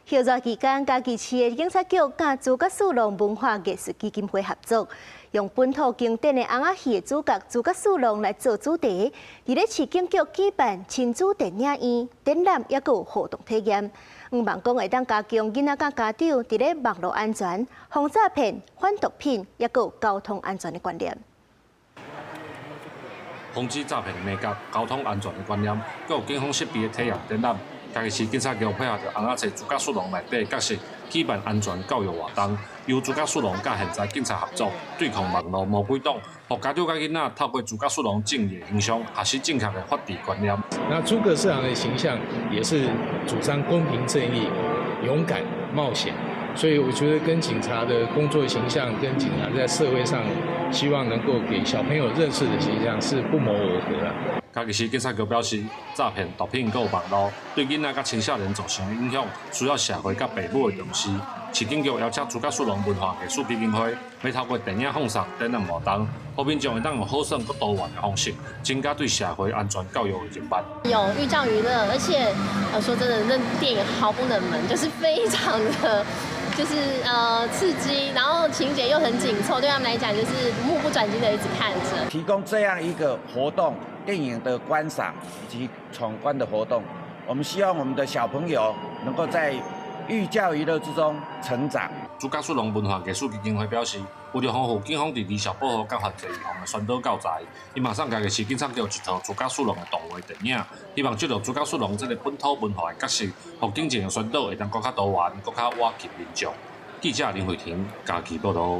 休熱期間，嘉義市的警察局甲朱家樹龍文化藝術基金會合作，用本土經典的翁仔戲的主角朱家樹龍來做主題，伫咧市警局舉辦親子電影院展覽，也有活動體驗。希望講會當加強囡仔甲家長伫咧網絡安全、防詐騙、反毒品，也有交通安全的觀念。防止詐騙的美角、交通安全的觀念，還有警方設備的體驗展覽。嘉義市警察局配合着翁仔戲朱家樹龍內底的角色，舉辦安全教育活動，由朱家樹龍甲現在警察合作，對抗網絡魔鬼黨，讓家長甲囡仔透過朱家樹龍正義的形象，學習正確的法治觀念。那諸葛四郎的形象也是主張公平正義、勇敢冒險，所以我覺得跟警察的工作形象，跟警察在社會上希望能夠給小朋友認識的形象是不謀而合的。嘉義市警察局表示，詐騙、毒品還有網絡對囡仔甲青少年造成的影響，需要社會甲父母的重視。市警局邀請朱家樹龍文化藝術基金會，要透過電影放送、展覽活動，讓民眾會當用好耍、佮多元的方式，增加對社會安全教育的認辦。有寓教於樂，而且說真的，那電影毫不冷門，就是非常的。就是刺激，然後情節又很緊湊，對他們來講就是目不轉睛的一直看着。提供這樣一個活動，電影的觀賞以及闖關的活動，我們希望我們的小朋友能夠在寓教於樂之中成長。朱家樹龍文化藝術基金會表示，為了豐富警方在兒少保護甲犯罪預防的宣導教材，伊馬上嘉義市警察局一套朱家樹龍的動畫電影，希望借着朱家樹龍這個本土文化的角色，讓警情的宣導會當更較多元、更較瓦及民眾。記者林慧婷，嘉義報道。